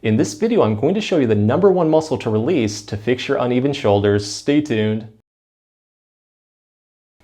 In this video, I'm going to show you the #1 muscle to release to fix your uneven shoulders. Stay tuned.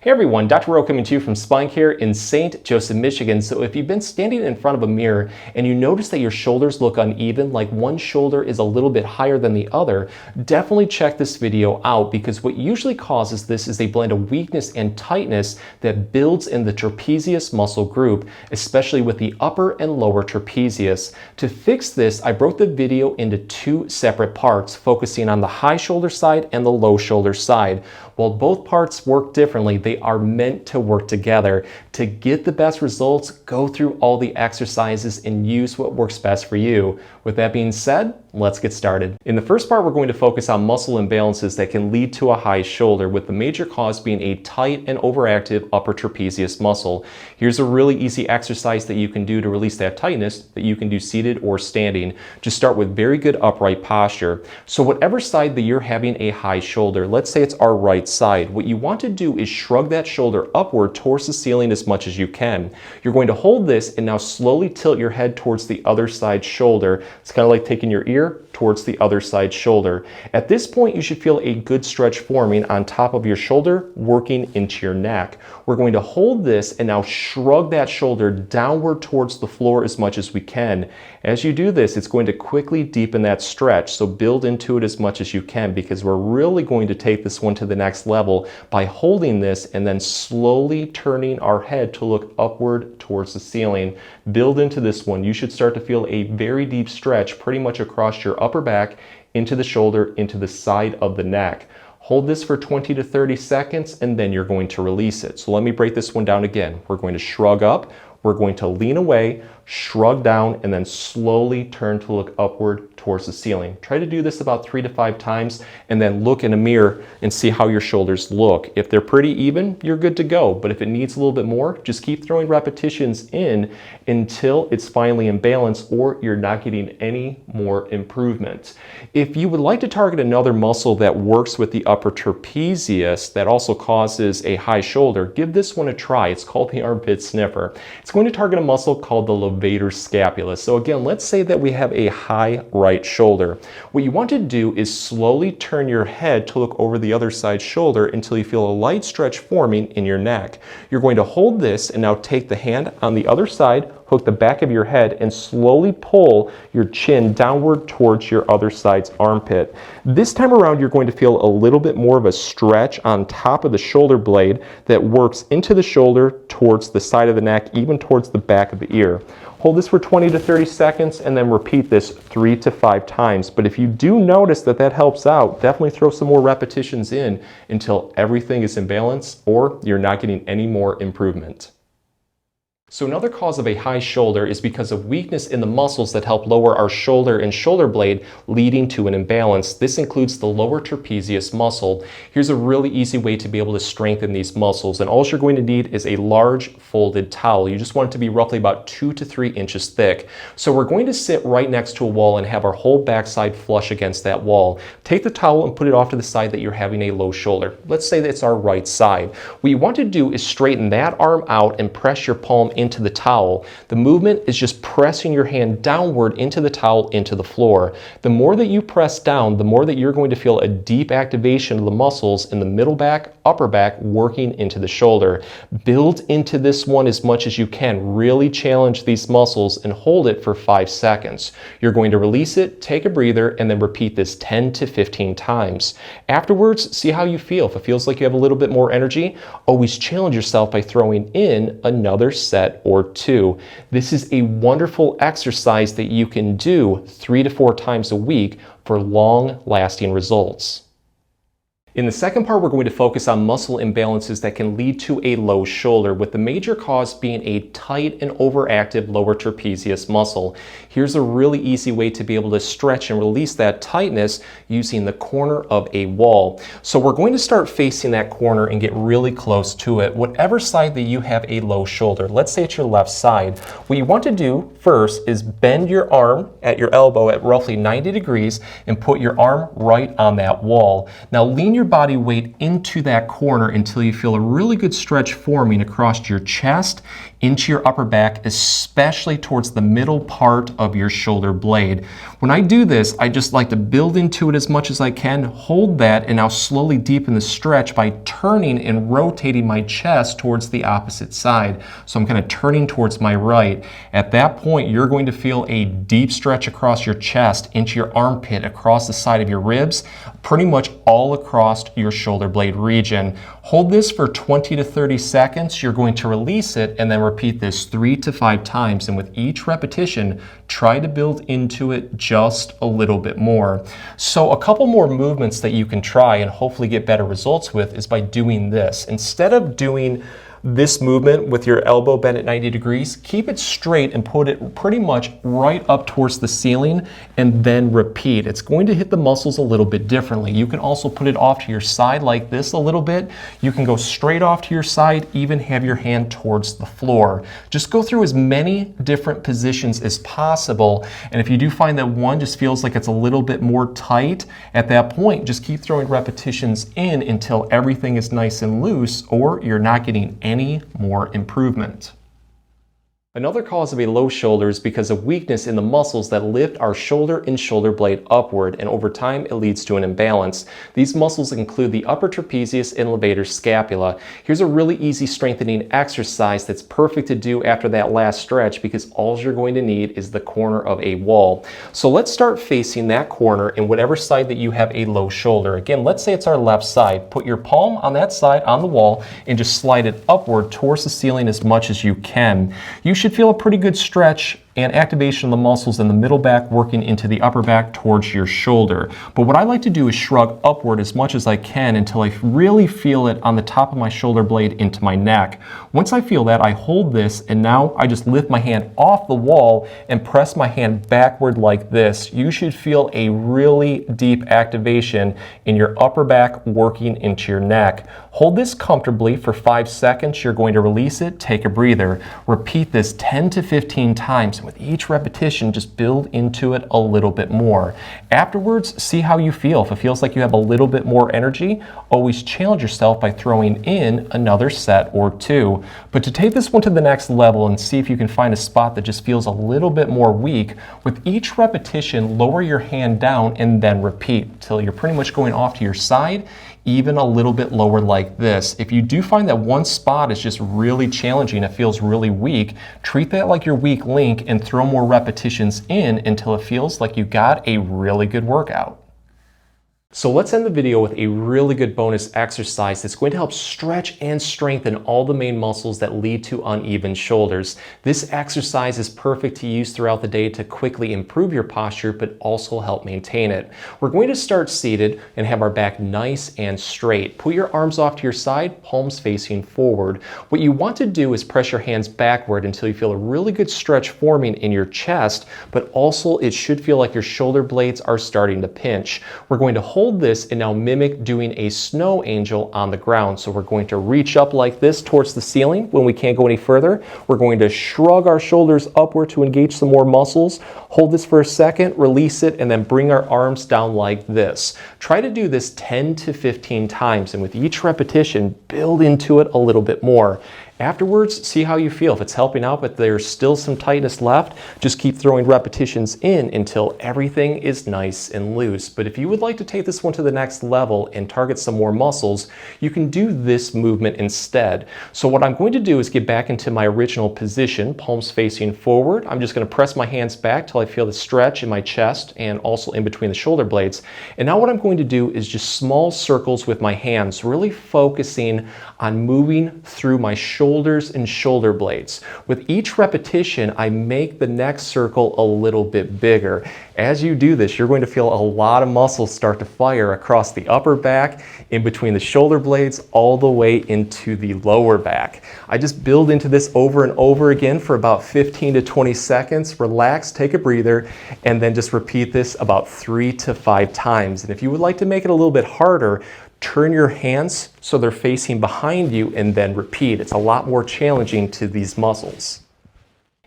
Hey everyone, Dr. Rowe coming to you from SpineCare in St. Joseph, Michigan. So if you've been standing in front of a mirror and you notice that your shoulders look uneven, like one shoulder is a little bit higher than the other, definitely check this video out, because what usually causes this is a blend of weakness and tightness that builds in the trapezius muscle group, especially with the upper and lower trapezius. To fix this, I broke the video into two separate parts, focusing on the high shoulder side and the low shoulder side. While both parts work differently, they are meant to work together. To get the best results, go through all the exercises and use what works best for you. With that being said, let's get started. In the first part, we're going to focus on muscle imbalances that can lead to a high shoulder, with the major cause being a tight and overactive upper trapezius muscle. Here's a really easy exercise that you can do to release that tightness that you can do seated or standing. Just start with very good upright posture. So whatever side that you're having a high shoulder, let's say it's our right side, what you want to do is shrug that shoulder upward towards the ceiling as much as you can. You're going to hold this and now slowly tilt your head towards the other side shoulder. It's kind of like taking your ear towards the other side shoulder. At this point, you should feel a good stretch forming on top of your shoulder, working into your neck. We're going to hold this and now shrug that shoulder downward towards the floor as much as we can. As you do this, it's going to quickly deepen that stretch, so build into it as much as you can, because we're really going to take this one to the next level by holding this and then slowly turning our head to look upward towards the ceiling. Build into this one. You should start to feel a very deep stretch pretty much across your upper back, into the shoulder, into the side of the neck. Hold this for 20 to 30 seconds and then you're going to release it. So let me break this one down again. We're going to shrug up, we're going to lean away, shrug down, and then slowly turn to look upward towards the ceiling. Try to do this about 3 to 5 times and then look in a mirror and see how your shoulders look. If they're pretty even, you're good to go. But if it needs a little bit more, just keep throwing repetitions in until it's finally in balance or you're not getting any more improvement. If you would like to target another muscle that works with the upper trapezius that also causes a high shoulder, give this one a try. It's called the armpit sniffer. It's going to target a muscle called the levator scapula. So again, let's say that we have a high right shoulder. What you want to do is slowly turn your head to look over the other side shoulder until you feel a light stretch forming in your neck. You're going to hold this and now take the hand on the other side, hook the back of your head, and slowly pull your chin downward towards your other side's armpit. This time around, you're going to feel a little bit more of a stretch on top of the shoulder blade that works into the shoulder, towards the side of the neck, even towards the back of the ear. Hold this for 20 to 30 seconds and then repeat this 3 to 5 times. But if you do notice that that helps out, definitely throw some more repetitions in until everything is in balance or you're not getting any more improvement. So another cause of a high shoulder is because of weakness in the muscles that help lower our shoulder and shoulder blade, leading to an imbalance. This includes the lower trapezius muscle. Here's a really easy way to be able to strengthen these muscles, and all you're going to need is a large folded towel. You just want it to be roughly about 2 to 3 inches thick. So we're going to sit right next to a wall and have our whole backside flush against that wall. Take the towel and put it off to the side that you're having a low shoulder. Let's say that it's our right side. What you want to do is straighten that arm out and press your palm into the towel. The movement is just pressing your hand downward into the towel, into the floor. The more that you press down, the more that you're going to feel a deep activation of the muscles in the middle back, upper back, working into the shoulder. Build into this one as much as you can. Really challenge these muscles and hold it for 5 seconds. You're going to release it, take a breather, and then repeat this 10 to 15 times. Afterwards, see how you feel. If it feels like you have a little bit more energy, always challenge yourself by throwing in another set or 2. This is a wonderful exercise that you can do 3 to 4 times a week for long-lasting results. In the second part, we're going to focus on muscle imbalances that can lead to a low shoulder, with the major cause being a tight and overactive lower trapezius muscle. Here's a really easy way to be able to stretch and release that tightness using the corner of a wall. So we're going to start facing that corner and get really close to it. Whatever side that you have a low shoulder, let's say it's your left side, what you want to do first is bend your arm at your elbow at roughly 90 degrees and put your arm right on that wall. Now lean your body weight into that corner until you feel a really good stretch forming across your chest, into your upper back, especially towards the middle part of your shoulder blade. When I do this, I just like to build into it as much as I can, hold that, and now slowly deepen the stretch by turning and rotating my chest towards the opposite side. So I'm kind of turning towards my right. At that point, you're going to feel a deep stretch across your chest, into your armpit, across the side of your ribs, pretty much all across your shoulder blade region. Hold this for 20 to 30 seconds. You're going to release it and then repeat this 3 to 5 times. And with each repetition, try to build into it just a little bit more. So a couple more movements that you can try and hopefully get better results with is by doing this. Instead of doing this movement with your elbow bent at 90 degrees, keep it straight and put it pretty much right up towards the ceiling and then repeat. It's going to hit the muscles a little bit differently. You can also put it off to your side like this a little bit. You can go straight off to your side, even have your hand towards the floor. Just go through as many different positions as possible. And if you do find that one just feels like it's a little bit more tight, at that point, just keep throwing repetitions in until everything is nice and loose, or you're not getting any more improvement. Another cause of a low shoulder is because of weakness in the muscles that lift our shoulder and shoulder blade upward, and over time it leads to an imbalance. These muscles include the upper trapezius and levator scapula. Here's a really easy strengthening exercise that's perfect to do after that last stretch, because all you're going to need is the corner of a wall. So let's start facing that corner in whatever side that you have a low shoulder. Again, let's say it's our left side. Put your palm on that side on the wall and just slide it upward towards the ceiling as much as you can. You should feel a pretty good stretch and activation of the muscles in the middle back working into the upper back towards your shoulder. But what I like to do is shrug upward as much as I can until I really feel it on the top of my shoulder blade into my neck. Once I feel that, I hold this, and now I just lift my hand off the wall and press my hand backward like this. You should feel a really deep activation in your upper back working into your neck. Hold this comfortably for 5 seconds. You're going to release it, take a breather. Repeat this 10 to 15 times. With each repetition, just build into it a little bit more. Afterwards, see how you feel. If it feels like you have a little bit more energy, always challenge yourself by throwing in another set or 2. But to take this one to the next level and see if you can find a spot that just feels a little bit more weak, with each repetition, lower your hand down and then repeat until you're pretty much going off to your side, even a little bit lower like this. If you do find that one spot is just really challenging, it feels really weak, treat that like your weak link and throw more repetitions in until it feels like you got a really good workout. So let's end the video with a really good bonus exercise that's going to help stretch and strengthen all the main muscles that lead to uneven shoulders. This exercise is perfect to use throughout the day to quickly improve your posture, but also help maintain it. We're going to start seated and have our back nice and straight. Put your arms off to your side, palms facing forward. What you want to do is press your hands backward until you feel a really good stretch forming in your chest, but also it should feel like your shoulder blades are starting to pinch. We're going to hold this and now mimic doing a snow angel on the ground. So we're going to reach up like this towards the ceiling when we can't go any further. We're going to shrug our shoulders upward to engage some more muscles. Hold this for a second, release it, and then bring our arms down like this. Try to do this 10 to 15 times, and with each repetition, build into it a little bit more. Afterwards, see how you feel. If it's helping out, but there's still some tightness left, just keep throwing repetitions in until everything is nice and loose. But if you would like to take this one to the next level and target some more muscles, you can do this movement instead. So what I'm going to do is get back into my original position, palms facing forward. I'm just going to press my hands back till I feel the stretch in my chest and also in between the shoulder blades. And now what I'm going to do is just small circles with my hands, really focusing on moving through my shoulders and shoulder blades. With each repetition, I make the next circle a little bit bigger. As you do this, you're going to feel a lot of muscles start to fire across the upper back, in between the shoulder blades, all the way into the lower back. I just build into this over and over again for about 15 to 20 seconds. Relax, take a breather, and then just repeat this about 3 to 5 times. And if you would like to make it a little bit harder, turn your hands so they're facing behind you and then repeat. It's a lot more challenging to these muscles.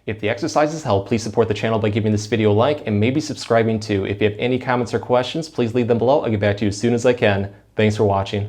If the exercises help, please support the channel by giving this video a like and maybe subscribing too. If you have any comments or questions, please leave them below. I'll get back to you as soon as I can. Thanks for watching.